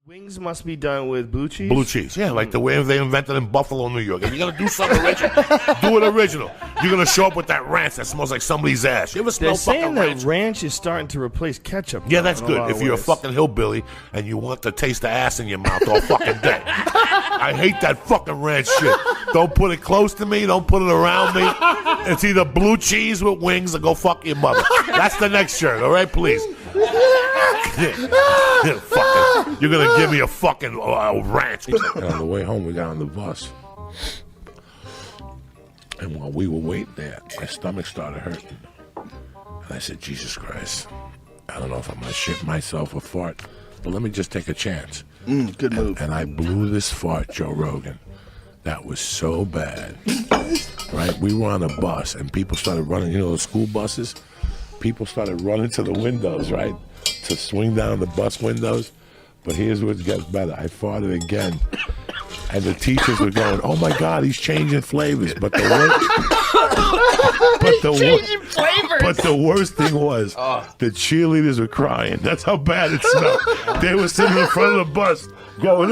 Wings must be done with blue cheese? Blue cheese, yeah, like the way they invented in Buffalo, New York. If you're going to do something original, do it original. You're going to show up with that ranch that smells like somebody's ass. You ever smell They're saying fucking that ranch? ranch is starting to replace ketchup. Yeah, that's in a good. lot If of you're a ways. fucking hillbilly and you want to taste the ass in your mouth all fucking day. I hate that fucking ranch shit. Don't put it close to me. Don't put it around me. It's either blue cheese with wings or go fuck your mother. That's the next shirt, all right, please? Fucking, you're going to give me a fucking ranch. And on the way home, we got on the bus. And while we were waiting there, my stomach started hurting. And I said, Jesus Christ, I don't know if I'm going to shit myself or fart, but let me just take a chance. Good move. And I blew this fart, Joe Rogan. That was so bad. Right? We were on a bus, and people started running, you know, the school buses? People started running to the windows, right? To swing down the bus windows. But here's what gets better. I farted again. And the teachers were going, oh my God, he's changing flavors. But the worst thing was the cheerleaders were crying. That's how bad it smelled. They were sitting in front of the bus going,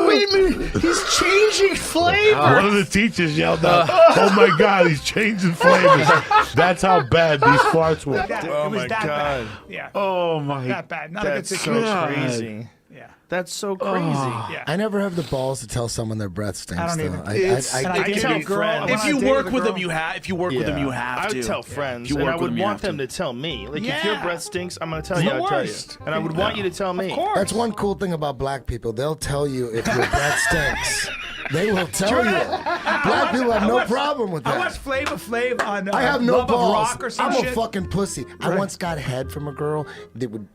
Wait a minute, he's changing flavor. One of the teachers yelled out, oh my God, he's changing flavors. That's how bad these farts were. Oh my God. Bad. Yeah. Oh my. That bad. Not a good That's situation. so crazy. Yeah. That's so crazy. Yeah. I never have the balls to tell someone their breath stinks. I don't though. even. I And I can tell be girl. friends. If If you work with them, you have. If you work with them, you have I to. would tell friends, If you and work I with would them, you want have them to. to tell me. Like, if Yeah. your breath stinks, I'm going to tell It's you. the I'll tell you. worst. And I would want you to tell me. Of course. That's one cool thing about black people. They'll tell you if your breath stinks. They will tell you. Black people have no problem with I that. watched Flavor Flav on I have no Love of balls. Rock or some I'm shit. a fucking pussy. I once got head from a girl that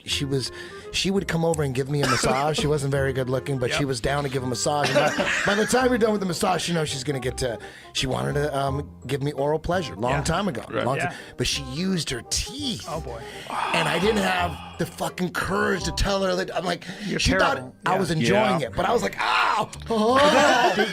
she would come over and give me a massage. She wasn't very good looking, but she was down to give a massage. And by the time you're done with the massage, you know she's gonna get to. She wanted to give me oral pleasure long time ago. Long time, but she used her teeth. Oh boy. And I didn't have the fucking courage to tell her that. I'm like, You're she terrible. thought I was enjoying Yeah. it, but I was like, ow, fuck.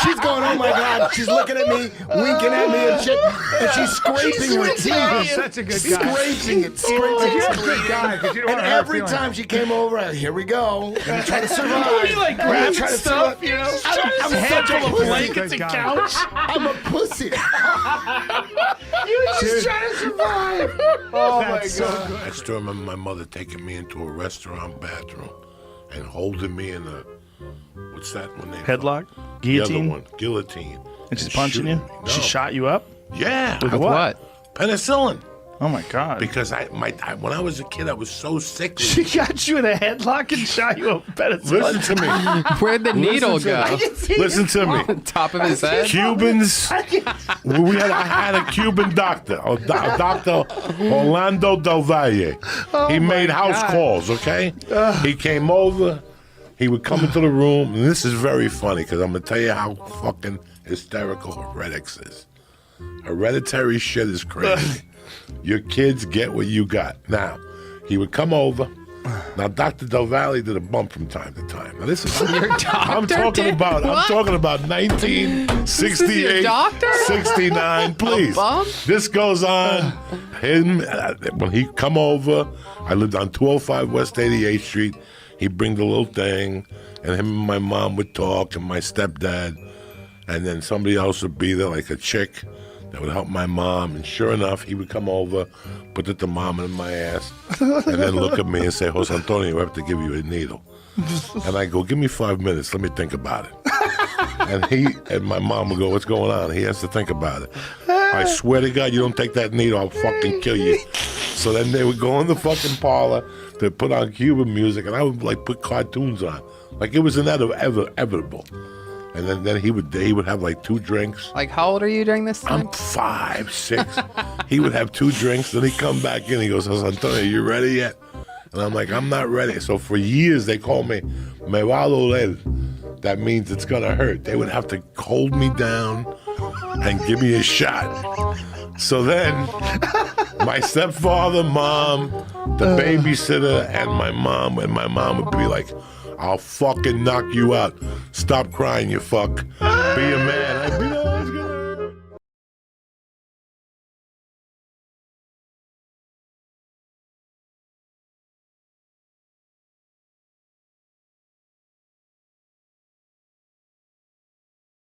She's going, oh my God. She's looking at me, winking at me and shit, and she's scraping her You're teeth. such a good guy. Scraping it, You're scraping a it. good guy. 'Cause you don't And want to hurt every feelings. time she came over, here we go. I'm trying to survive. You like I'm grabbing trying to stuff, survive. you know? I'm Head such a full of pussy. blankets and couch. I'm a pussy. You were just trying to survive. Oh That's my so God. good. I still remember my mother taking me into a restaurant bathroom and holding me in a, what's that one name? Headlock? The other Guillotine? one, guillotine. And she's punching you? shooting me. No. She shot you up? Yeah. With what? Penicillin. Oh my God. Because when I was a kid, I was so sickly. She got you in a headlock and shot you up. Listen to me. Where'd the needle go? Listen to me. Top of his head? Cubans. I had a Cuban doctor, Dr. Orlando Del Valle. He made house calls, okay? He came over. He would come into the room, and this is very funny because I'm going to tell you how fucking hysterical heretics is. Hereditary shit is crazy. Your kids get what you got. Now, he would come over. Now, Dr. Del Valle did a bump from time to time. Now, this is I'm talking about 1968, doctor? 69. Please, bump? this goes on. Him when he come over, I lived on 205 West 88th Street. He'd bring the little thing, and him and my mom would talk, and my stepdad, and then somebody else would be there, like a chick that would help my mom. And sure enough, he would come over, put the thermometer in my ass, and then look at me and say, Jose Antonio, we have to give you a needle. And I go, give me 5 minutes, let me think about it. And my mom would go, what's going on? He has to think about it. I swear to God, you don't take that needle, I'll fucking kill you. So then they would go in the fucking parlor to put on Cuban music, and I would like put cartoons on. Like it was inevitable. And then he would have like 2 drinks. Like, how old are you during this time? I'm 5, 6. He would have 2 drinks, then he'd come back in. He goes, Antonio, you ready yet? And I'm like, I'm not ready. So for years they called me Me va a doler. That means it's gonna hurt. They would have to hold me down and give me a shot. So then my stepfather, mom, the babysitter, and my mom would be like, I'll fucking knock you out. Stop crying, you fuck. Be a man. I'd be like,